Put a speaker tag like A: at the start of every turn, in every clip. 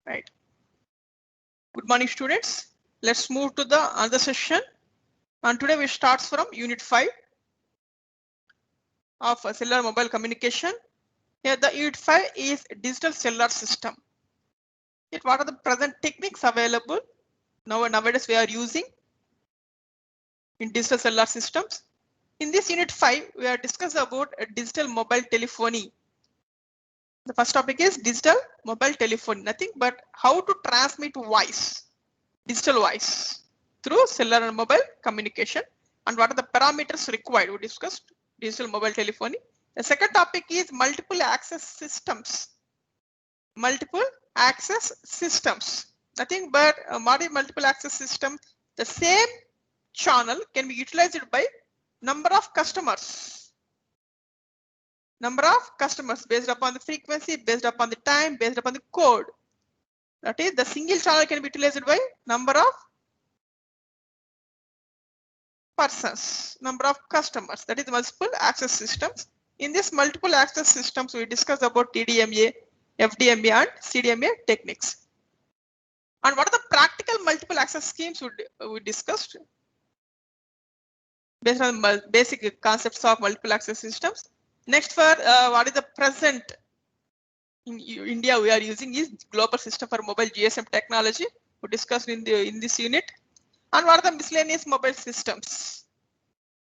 A: Right. Good morning, students. Let's move to the other session. And today we start from Unit 5 of cellular mobile communication. Here the Unit 5 is digital cellular system. Yet what are the present techniques available nowadays we are using in digital cellular systems? In this Unit 5, we are discussing about digital mobile telephony. The first topic is digital mobile telephony, nothing but how to transmit voice, digital voice through cellular and mobile communication, and what are the parameters required. We discussed digital mobile telephony. The second topic is multiple access systems. Multiple access systems, nothing but multiple access system. The same channel can be utilized by number of customers. Number of customers based upon the frequency, based upon the time, based upon the code. That is, the single channel can be utilized by number of persons, number of customers. That is multiple access systems. In this multiple access systems, we discuss about TDMA, FDMA, and CDMA techniques. And what are the practical multiple access schemes we discussed based on basic concepts of multiple access systems. Next, for what is the present in India we are using is global system for mobile GSM technology. We discussed in this unit. And what are the miscellaneous mobile systems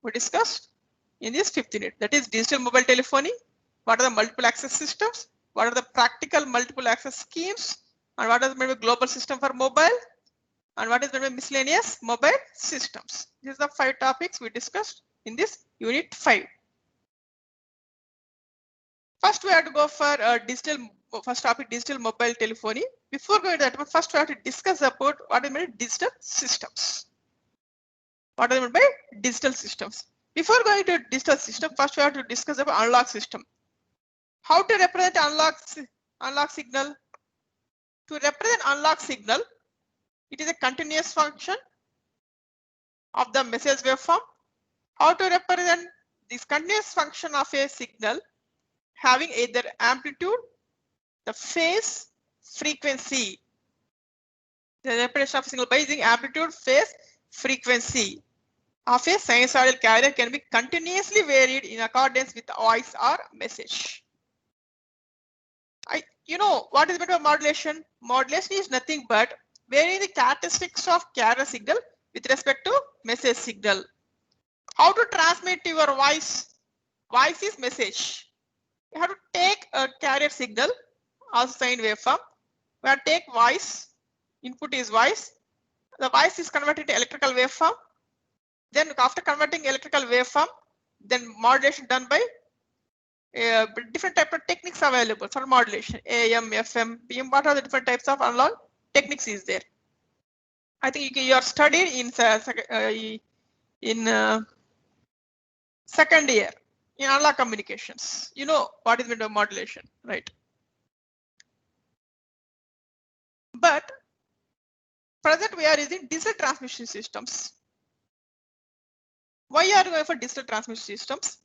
A: we discussed in this 5th unit, that is digital mobile telephony. What are the multiple access systems? What are the practical multiple access schemes? And what is maybe global system for mobile? And what is maybe miscellaneous mobile systems? These are the 5 topics we discussed in this unit 5. First, we have to go for first topic, digital mobile telephony. Before going to that, first we have to discuss about what is meant digital systems. What is meant by digital systems? Before going to digital system, first we have to discuss about analog system. How to represent analog signal? To represent analog signal, it is a continuous function of the message waveform. How to represent this continuous function of a signal having either amplitude, the phase, frequency. The representation of signal by using amplitude, phase, frequency of a sinusoidal carrier can be continuously varied in accordance with the voice or message. You know what is meant by modulation? Modulation is nothing but varying the characteristics of carrier signal with respect to message signal. How to transmit your voice? Voice is message. You have to take a carrier signal, also sine waveform. We have to take voice. Input is voice. The voice is converted to electrical waveform. Then after converting electrical waveform, then modulation done by different type of techniques available for modulation. AM, FM, PM. What are the different types of analog techniques is there? I think you are studied in second year in analog communications. You know what is meant by modulation, right? But present we are using digital transmission systems. Why are we going for digital transmission systems?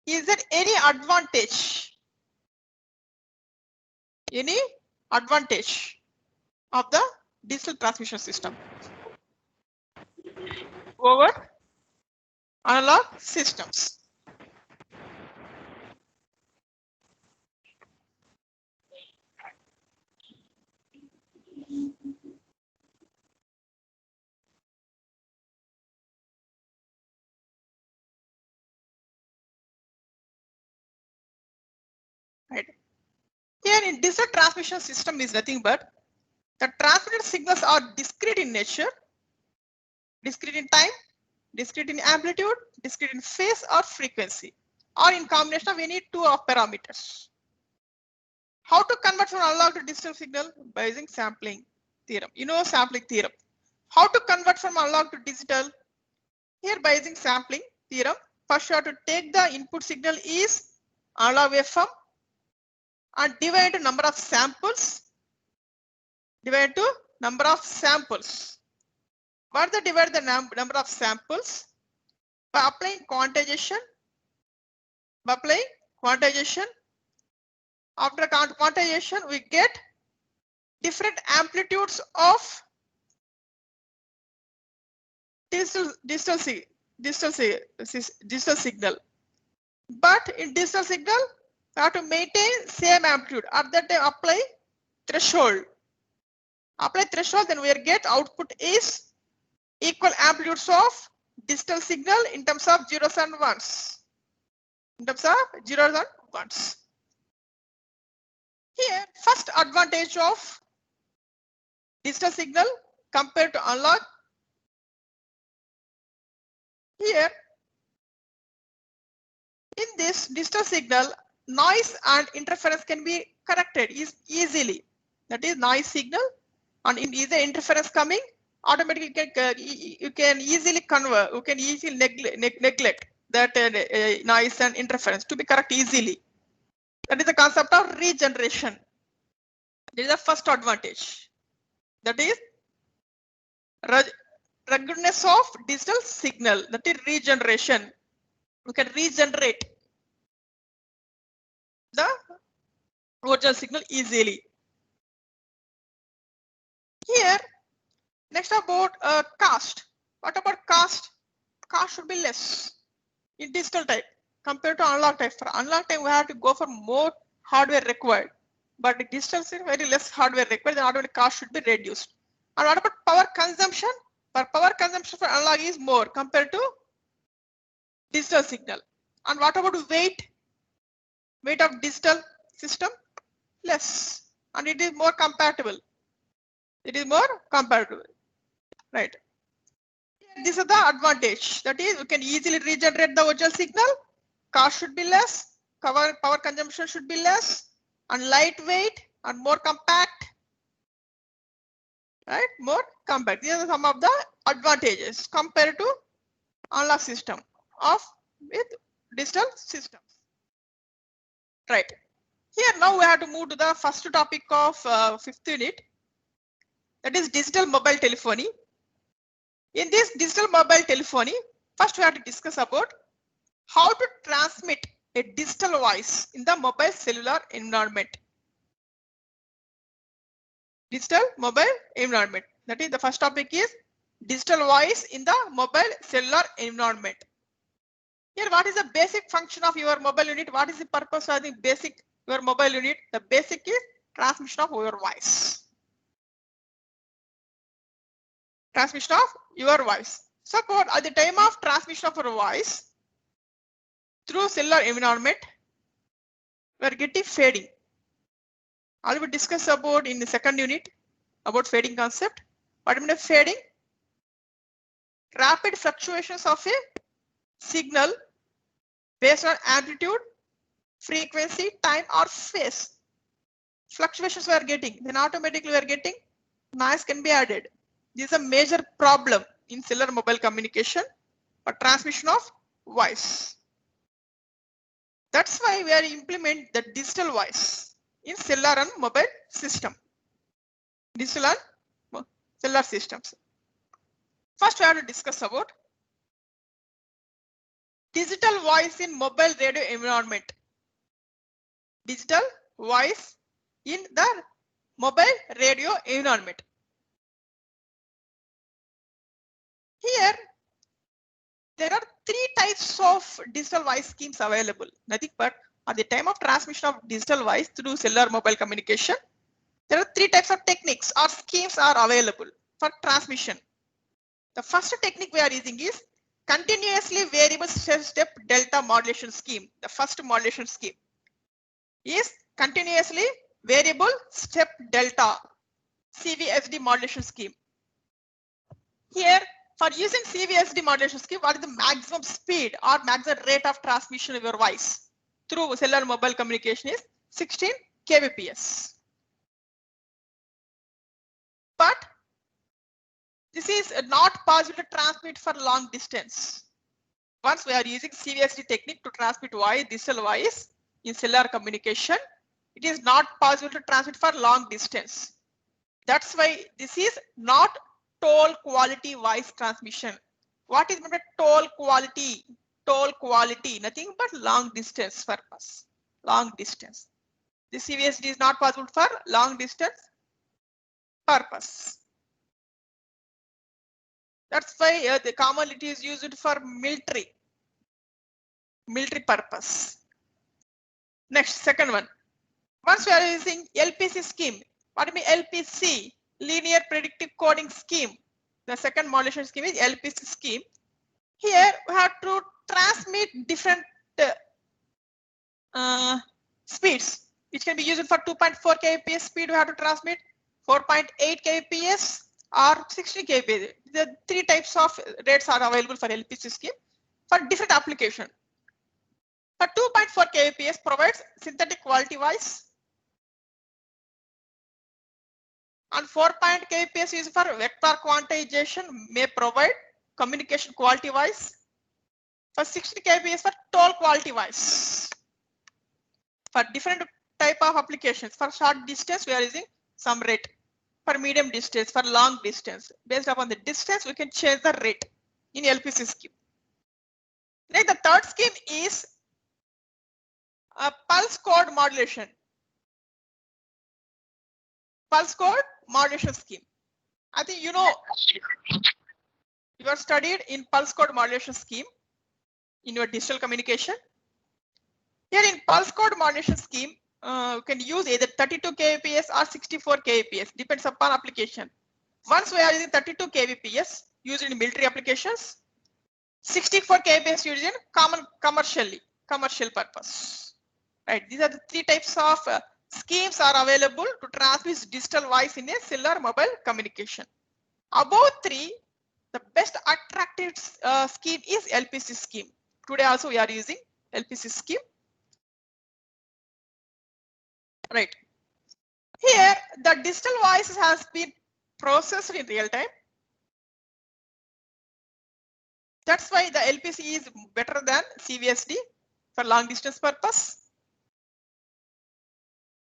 A: Is there any advantage? Any advantage of the digital transmission system over analog systems? Right. Here in digital transmission system is nothing but the transmitted signals are discrete in nature, discrete in time, discrete in amplitude, discrete in phase or frequency, or in combination of any 2 of parameters. How to convert from analog to digital signal? By using sampling theorem. You know sampling theorem. How to convert from analog to digital? Here by using sampling theorem, first you have to take the input signal is analog waveform and divide into number of samples. Divide to number of samples. What the divide the number of samples? By applying quantization. By applying quantization. After quantization, we get different amplitudes of digital signal. But in digital signal, we have to maintain same amplitude. At that time, apply threshold. Apply threshold, then we get output is equal amplitudes of digital signal in terms of zeros and ones. In terms of zeros and ones. Here, first advantage of digital signal compared to analog. Here, in this digital signal, noise and interference can be corrected easily. That is noise signal, and in either interference coming, automatically you can easily convert. You can easily neglect that noise and interference to be correct easily. That is the concept of regeneration. This is the first advantage. That is ruggedness of digital signal. That is regeneration. You can regenerate the original signal easily. Here, next about cost. What about cost? Cost should be less in digital type compared to analog type. For analog type, we have to go for more hardware required. But in digital is very less hardware required, then automatic cost should be reduced. And what about power consumption? For power consumption for analog is more compared to digital signal. And what about weight? Weight of digital system less, and it is more compatible. It is more compatible, right? This is the advantage. That is, you can easily regenerate the original signal. Cost should be less. Power consumption should be less, and lightweight and more compact. Right, more compact. These are some of the advantages compared to analog system of with digital systems. Right. Here now we have to move to the first topic of fifth unit. That is digital mobile telephony. In this digital mobile telephony, first we have to discuss about how to transmit a digital voice in the mobile cellular environment. Digital mobile environment. That is, the first topic is digital voice in the mobile cellular environment. Here, what is the basic function of your mobile unit? What is the purpose of the basic your mobile unit? The basic is transmission of your voice. Transmission of your voice. Suppose at the time of transmission of your voice through cellular environment, we are getting fading. I will discuss about in the second unit about fading concept. What I mean fading? Rapid fluctuations of a signal based on amplitude, frequency, time, or phase. Fluctuations we are getting, then automatically we are getting noise can be added. This is a major problem in cellular mobile communication or transmission of voice. That's why we are implement the digital voice in cellular and mobile system. Digital and cellular systems. First, we have to discuss about digital voice in mobile radio environment. Digital voice in the mobile radio environment. Here, there are three types of digital voice schemes available. Nothing but at the time of transmission of digital voice through cellular mobile communication, there are three types of techniques or schemes are available for transmission. The first technique we are using is continuously variable step delta modulation scheme. The first modulation scheme is continuously variable step delta CVSD modulation scheme. Here, for using CVSD modulation scheme, what is the maximum speed or maximum rate of transmission of your voice through cellular mobile communication is 16 kbps. But this is not possible to transmit for long distance. Once we are using CVSD technique to transmit voice, digital voice in cellular communication, it is not possible to transmit for long distance. That's why this is not toll quality voice transmission. What is meant by toll quality? Toll quality, nothing but long distance purpose. Long distance. The CVSD is not possible for long distance. purpose. That's why the commonly it is used for military purpose. Next, second one. Once we are using LPC scheme. What do you mean LPC? Linear predictive coding scheme. The second modulation scheme is LPC scheme. Here we have to transmit different speeds, which can be used for 2.4 kbps speed. We have to transmit 4.8 kbps or 60 kbps. The three types of rates are available for LPC scheme for different application. For 2.4 kbps provides synthetic quality voice, and 4.0 kbps is for vector quantization, may provide communication quality voice. For 60 kbps for toll quality voice. For different type of applications, for short distance we are using some rate. For medium distance, for long distance, based upon the distance we can change the rate in LPC scheme. Next, the third scheme is a pulse code modulation. Pulse code modulation scheme. I think you know you are studied in pulse code modulation scheme in your digital communication. Here in pulse code modulation scheme, you can use either 32 kbps or 64 kbps, depends upon application. Once we are using 32 kbps used in military applications, 64 kbps used in commercial purpose. Right, these are the three types of schemes are available to transmit digital voice in a cellular mobile communication. Above three, the best attractive scheme is LPC scheme. Today also we are using LPC scheme. Right. Here, the digital voice has been processed in real time. That's why the LPC is better than CVSD for long distance purpose.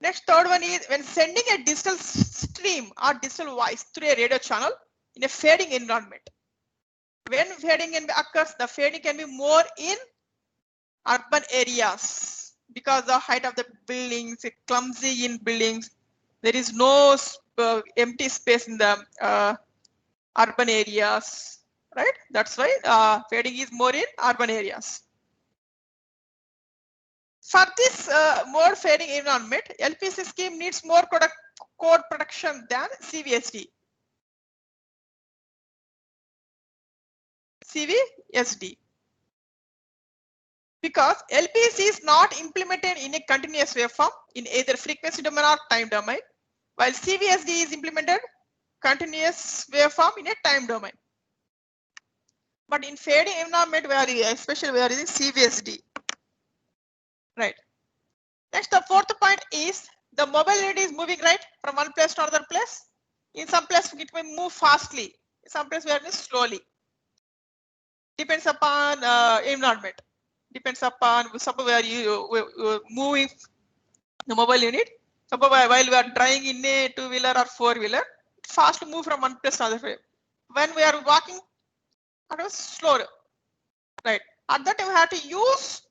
A: Next, third one is when sending a digital stream or digital voice through a radio channel in a fading environment. When fading occurs, the fading can be more in urban areas because the height of the buildings, it's clumsy in buildings. There is no empty space in the urban areas, right? That's why fading is more in urban areas. For this more fading environment, LPC scheme needs more code protection than CVSD. Because LPC is not implemented in a continuous waveform in either frequency domain or time domain, while CVSD is implemented continuous waveform in a time domain. But in fading environment, especially we are using CVSD. Right. Next, the fourth point is the mobile unit is moving right from one place to another place. In some place it may move fastly. In some place we are moving slowly. Depends upon environment. Depends upon suppose where you moving the mobile unit. Suppose while we are driving in a two-wheeler or four-wheeler, fast to move from one place to another. When we are walking, it was slower. Right. At that time we have to use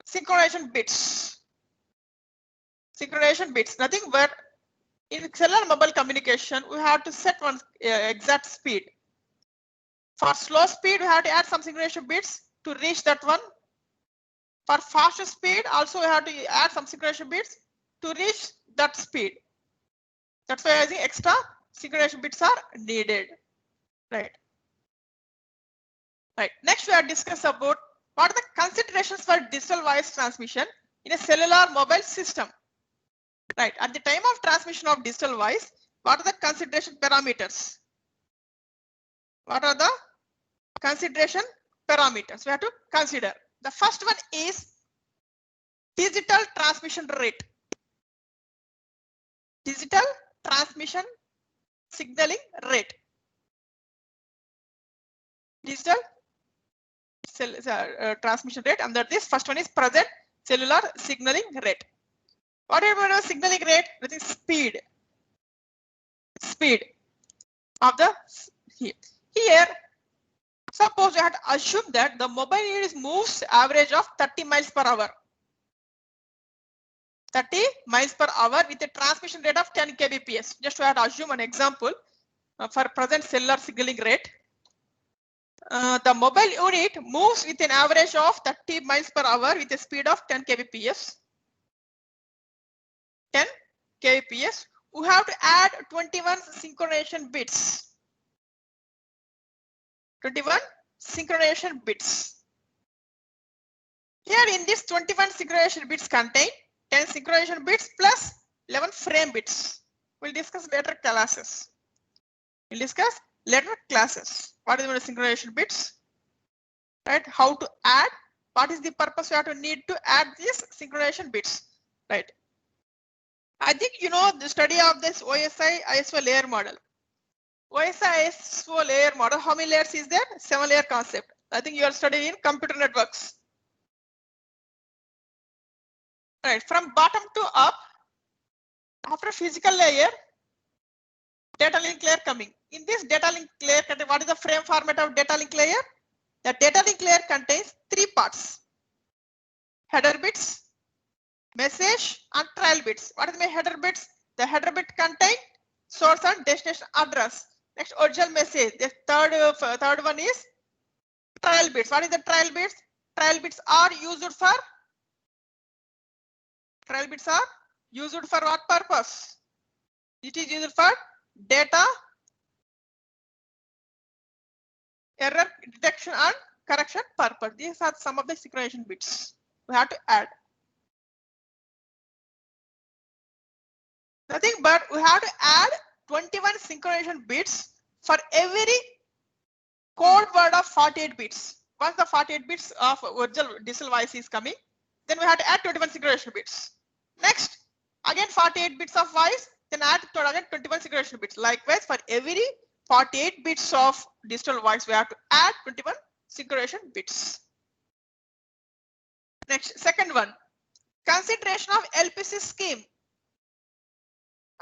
A: synchronization bits. Synchronization bits. Nothing but in cellular mobile communication, we have to set one exact speed. For slow speed, we have to add some synchronization bits to reach that one. For faster speed, also we have to add some synchronization bits to reach that speed. That's why I think extra synchronization bits are needed. Right. Right. Next, we are discuss about what are the considerations for digital voice transmission in a cellular mobile system. Right. At the time of transmission of digital voice, what are the consideration parameters? What are the consideration parameters we have to consider? The first one is digital transmission rate. Digital transmission signaling rate. Digital transmission rate. Under this, first one is present cellular signaling rate. What is signaling rate? That is speed. Speed of the here. Suppose you had to assume that the mobile unit moves average of 30 miles per hour. 30 miles per hour with a transmission rate of 10 kbps. Just to assume an example for present cellular signaling rate. The mobile unit moves with an average of 30 miles per hour with a speed of 10 kbps. 10 kbps. We have to add 21 synchronization bits. 21 synchronization bits. Here in this 21 synchronization bits contain 10 synchronization bits plus 11 frame bits. We'll discuss later classes. We'll discuss later classes. What is the synchronization bits? Right? How to add? What is the purpose you have to need to add these synchronization bits? Right? I think you know the study of this OSI ISO layer model. OSI ISO layer model. How many layers is there? 7 layer concept. I think you are studying in computer networks. Right, from bottom to up, after physical layer, data link layer coming. In this data link layer, what is the frame format of data link layer? The data link layer contains 3 parts: header bits, message, and trail bits. What is my header bits? The header bit contain source and destination address. Next, original message. The third one is trail bits. What is the trail bits? Trail bits are used for what purpose? It is used for data error detection and correction purpose. These are some of the synchronization bits we have to add. Nothing but we have to add 21 synchronization bits for every code word of 48 bits. Once the 48 bits of original digital voice is coming, then we have to add 21 synchronization bits. Next, again 48 bits of voice, then add again 21 synchronization bits. Likewise, for every 48 bits of digital voice, we have to add 21 synchronization bits. Next, second one, consideration of LPC scheme.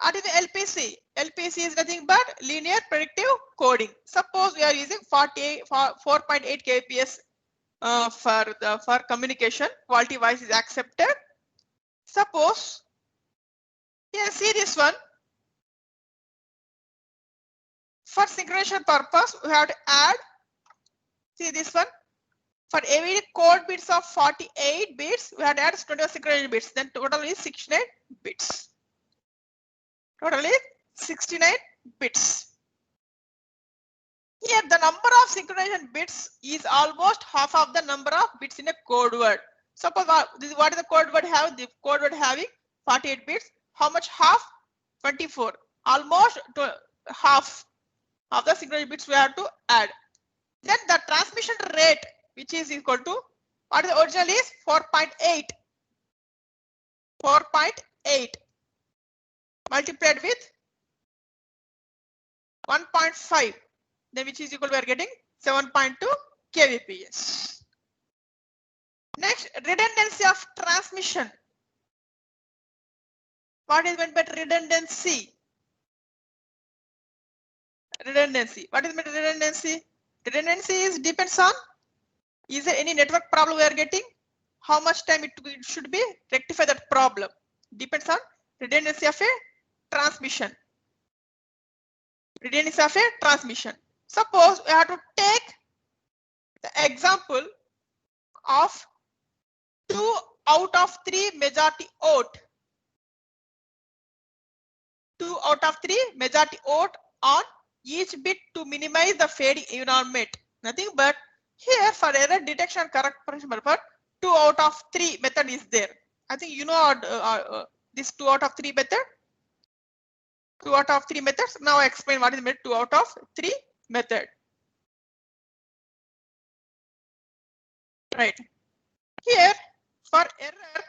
A: What is the LPC? LPC is nothing but linear predictive coding. Suppose we are using 4.8 kbps for communication. Quality voice is accepted. Suppose here, see this one. For synchronization purpose, we have to add. See this one. For every code bits of 48 bits, we have to add 21 synchronization bits. Then total is 69 bits. Totally 69 bits. Here the number of synchronization bits is almost half of the number of bits in a code word. Suppose what is the code word have? The code word having 48 bits. How much? Half? 24. Almost half of the synchronization bits we have to add. Then the transmission rate, which is equal to what is the original is 4.8. 4.8 multiplied with 1.5, then which is equal, we are getting 7.2 kbps. Next, redundancy of transmission. What is meant by redundancy? Redundancy. What is meant by redundancy? Redundancy is depends on, is there any network problem we are getting? How much time it should be rectify that problem? Depends on redundancy of a transmission. Redundancy of a transmission. Suppose we have to take the example of 2 out of 3 majority vote. 2 out of 3 majority vote on each bit to minimize the fading environment. Nothing but here for error detection and correction purpose, 2 out of 3 method is there. I think you know this 2 out of 3 method. 2 out of 3 methods. Now I explain what is meant 2 out of 3 method. Right. Here for error,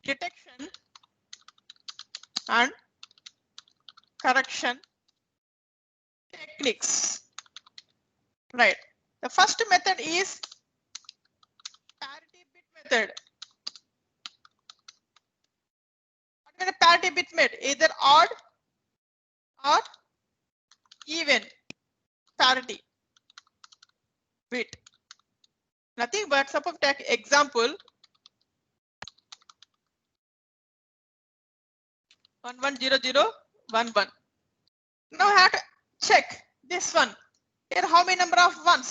A: detection and correction techniques. Right. The first method is parity bit method. What is the parity bit method? Either odd or even parity. bit. Nothing but suppose take example 110011. Now I have to check this one. Here how many number of ones?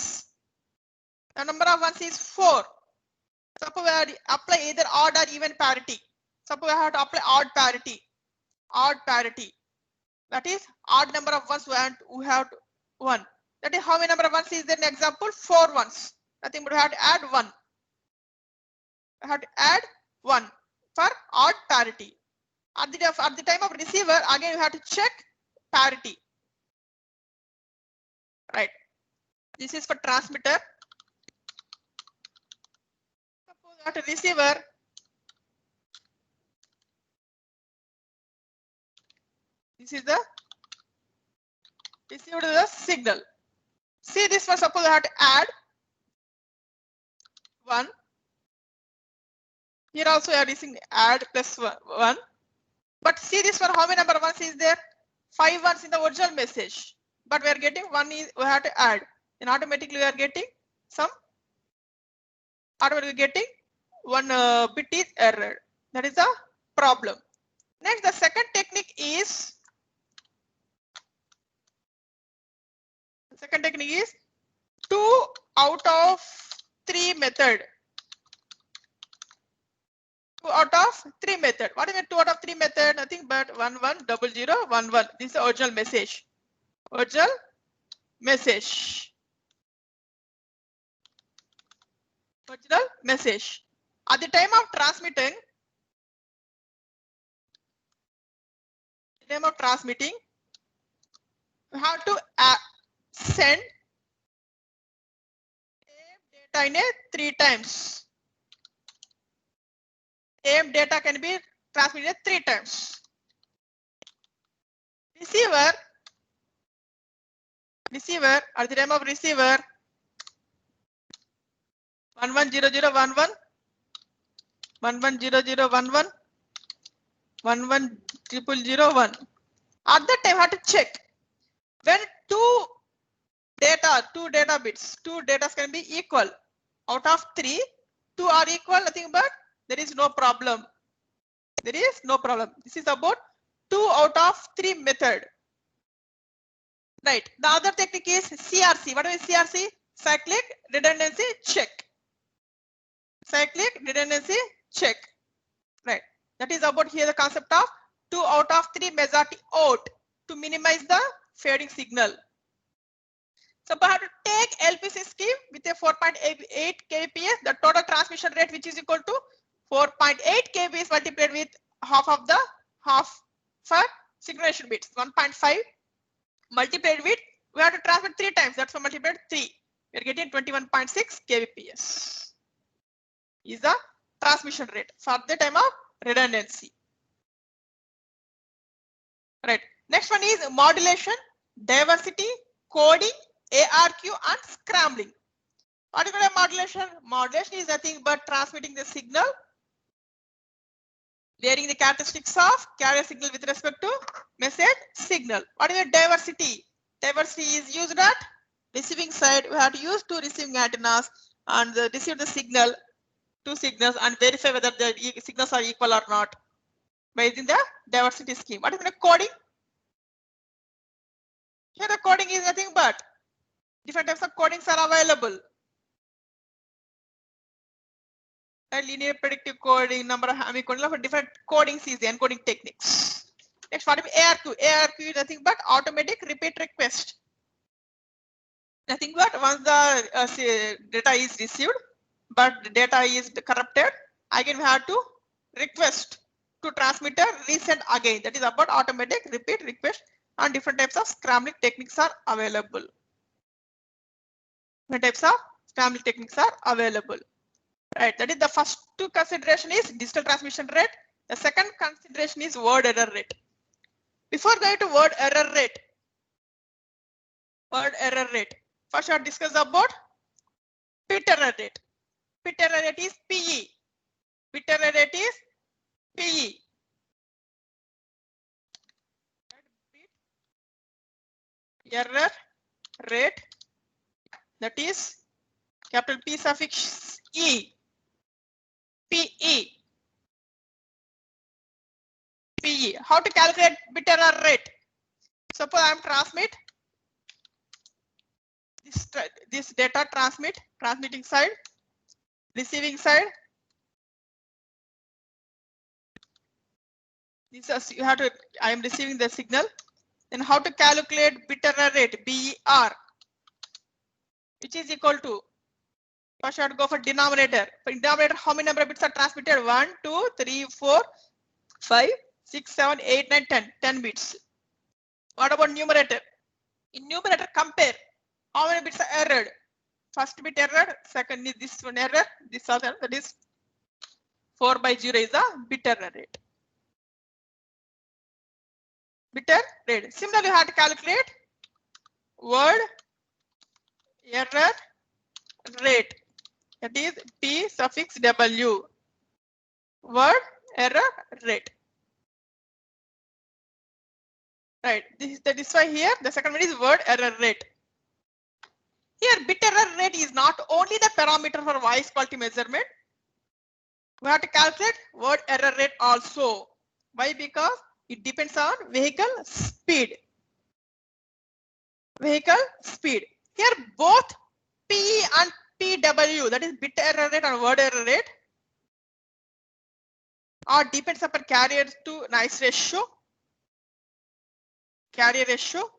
A: The number of ones is 4. Suppose I have to apply either odd or even parity. Suppose I have to apply odd parity. Odd parity. That is odd number of ones we have 1. That is how many number of ones is there in example? 4 ones. Nothing but we have to add 1. I have to add 1 for odd parity. At the time of receiver, again you have to check parity. Right. This is for transmitter. Suppose at a receiver, this is the received the signal. See this one, suppose I have to add 1. Here also we are using add plus 1. But see this one, how many number of ones is there? 5 ones in the original message. But we are getting 1 is we have to add. And automatically we are getting some. Automatically getting 1 bit is error. That is a problem. Next, the second technique is. The second technique is 2 out of 3 method. 2 out of 3 method. What is the 2 out of 3 method? Nothing but 110011. This is the original message. Original message. Original message. At the time of transmitting, we have to send data in 3 times. Same data can be transmitted 3 times. Receiver at the time of receiver 110011, 110011, 110001. At that time, I have to check when two data bits, 2 data can be equal. Out of 3, 2 are equal, nothing but there is no problem. There is no problem. This is about 2 out of 3 method. Right. The other technique is CRC. What is CRC? Cyclic redundancy check. Cyclic redundancy check. Right. That is about here the concept of 2 out of 3 majority out to minimize the fading signal. So I have to take LPC scheme with a 4.8 kbps, the total transmission rate which is equal to 4.8 kbps multiplied with half for synchronization bits, 1.5 multiplied with, we have to transmit 3 times, that's why multiplied 3. We are getting 21.6 kbps is the transmission rate for the time of redundancy. Right. Next one is modulation, diversity, coding, ARQ and scrambling. What is modulation? Modulation is nothing but transmitting the signal, varying the characteristics of carrier signal with respect to message signal. What is diversity? Diversity is used at receiving side. We have to use 2 receiving antennas and receive the signal, 2 signals, and verify whether the signals are equal or not by using the diversity scheme. What is the coding? Here the coding is nothing but different types of codings are available. Linear predictive coding, number of Hamming coding, for different codings is the encoding techniques. Next, what is ARQ? ARQ is nothing but automatic repeat request. Nothing but once the data is received, but the data is corrupted, again we have to request to transmitter resend again. That is about automatic repeat request, and different types of scrambling techniques are available. Different types of scrambling techniques are available. Right, that is the first 2 consideration is digital transmission rate. The second consideration is word error rate. Before going to word error rate, first I will discuss about bit error rate. Bit error rate is PE. Bit error rate is PE. Error rate, that is capital P suffix E, PE, PE. How to calculate bit error rate? Suppose I am transmit this data transmitting side, receiving side. This is you have to. I am receiving the signal. Then how to calculate bit error rate, BER, which is equal to, first you have to go for denominator. For denominator, how many number of bits are transmitted? 1, 2, 3, 4, 5, 6, 7, 8, 9, 10. 10 bits. What about numerator? In numerator, compare how many bits are errored. First bit error, second is this one error, this other, that is 4/0 is the bit error rate. Bit error rate. Similarly, you have to calculate word error rate. That is P suffix W. Word error rate. Right. That is why here the second one is word error rate. Here bit error rate is not only the parameter for voice quality measurement. We have to calculate word error rate also. Why? Because it depends on vehicle speed. Vehicle speed. Here both P and PW, that is bit error rate and word error rate, or depends upon carrier to noise ratio. Carrier ratio.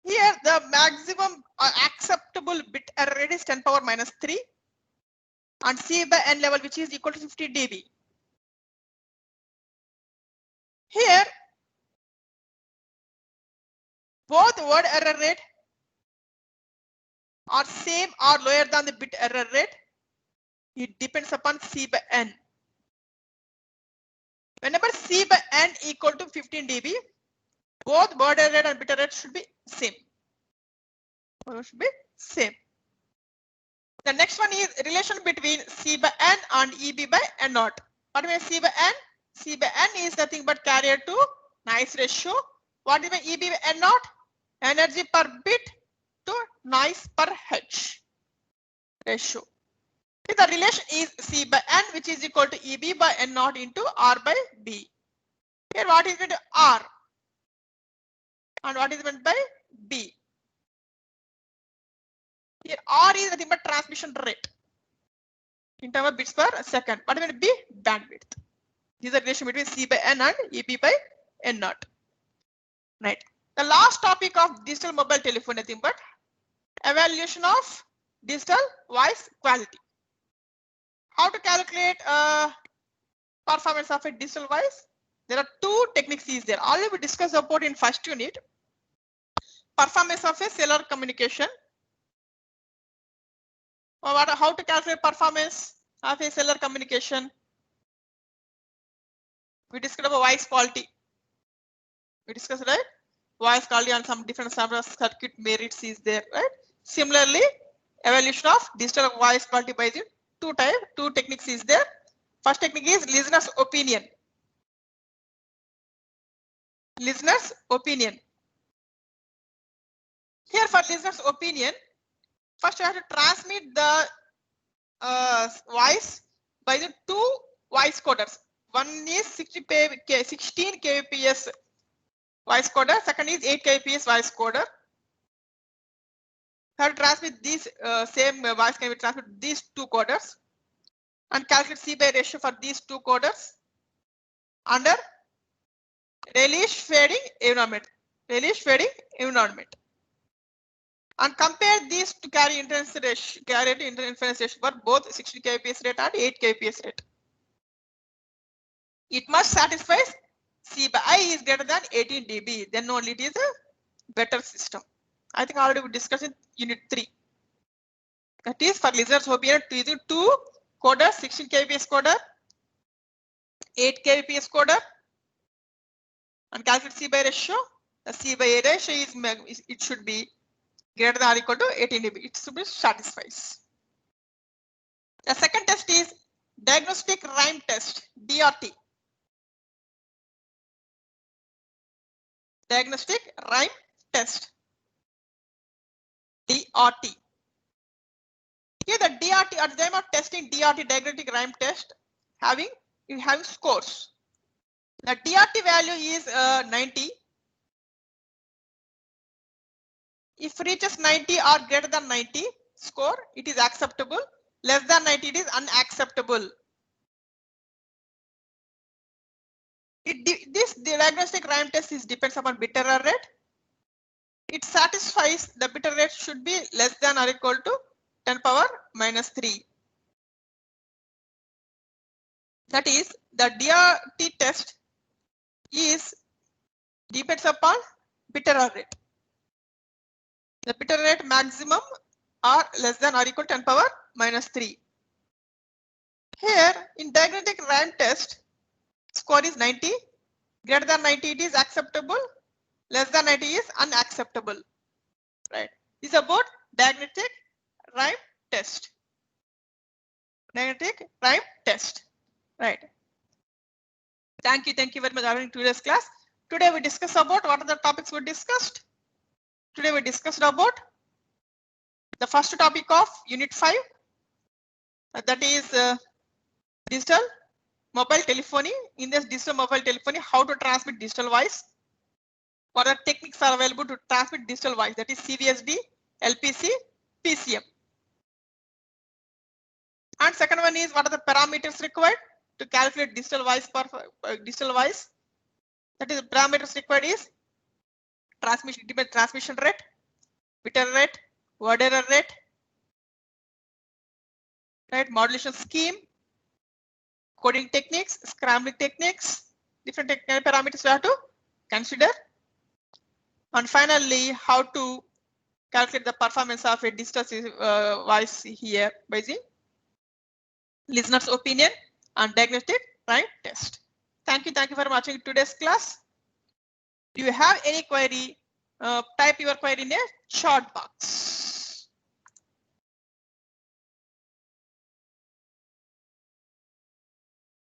A: Here the maximum acceptable bit error rate is 10⁻³ and C/N level, which is equal to 50 dB. Here both word error rate are same or lower than the bit error rate. It depends upon C/N. Whenever C/N equal to 15 dB, both word error rate and bit error rate should be same. The next one is relation between C/N and EB/N0. What means C/N? C/N is nothing but carrier to noise ratio. What is EB/N0? Energy per bit to noise per H ratio. The relation is C/N, which is equal to EB/N0 into R/B. Here what is meant by R and what is meant by B? Here R is nothing but transmission rate in terms of bits per second. What is meant by B? Bandwidth. This is the relation between C/N and EB/N0. Right. The last topic of digital mobile telephone, nothing but evaluation of digital voice quality. How to calculate performance of a digital voice? There are two techniques is there. Already we discussed about in first unit. Performance of a cellular communication. Or how to calculate performance of a cellular communication? We discussed about voice quality. We discussed, right? Voice quality and some different circuit merits is there, right? Similarly, evaluation of digital voice quality by the two techniques is there. First technique is listener's opinion. Listener's opinion. Here for listener's opinion, first you have to transmit the voice by the two voice coders. One is 16 kbps voice coder, second is 8 kbps voice coder. Have to transmit these same voice can be transmitted these two coders and calculate C/by ratio for these two coders under Rayleigh fading environment. And compare these to carrier to interference ratio for both 60 kbps rate and 8 kbps rate. It must satisfy C/I is greater than 18 dB. Then only it is a better system. I think already we discussed in unit 3. That is for listeners opinion using two coders, 16 kbps coder, 8 kbps coder, and calculate C/by ratio. The C/by ratio is it should be greater than or equal to 18 dB. It should be satisfies. The second test is diagnostic rhyme test, DRT. Diagnostic rhyme test. DRT. Here the DRT at the time of testing DRT diagnostic rhyme test having scores. The DRT value is 90. If reaches 90 or greater than 90 score, it is acceptable. Less than 90, it is unacceptable. The diagnostic rhyme test depends upon bit error rate. It satisfies the bit error rate should be less than or equal to 10 power minus 3. That is, the DRT test depends upon bit error rate. The bit error rate maximum are less than or equal to 10 power minus 3. Here in diagnostic rhyme test, score is 90. Greater than 90 it is acceptable. Less than 90 is unacceptable. Right. This is about diagnostic rhyme test. Diagnostic rhyme test. Right. Thank you very much for having today's class. Today we discuss about what are the topics we discussed. Today we discussed about the first topic of Unit 5. That is digital mobile telephony. In this digital mobile telephony, how to transmit digital voice. What are techniques are available to transmit digital voice? That is CVSD, LPC, PCM. And second one is what are the parameters required to calculate digital voice That is the parameters required is transmission rate, bit error rate, word error rate, right? Modulation scheme, coding techniques, scrambling techniques, different parameters we have to consider. And finally, how to calculate the performance of a digital voice here by the listener's opinion and diagnostic rhyme test. Thank you for watching today's class. Do you have any query? Type your query in a chat box.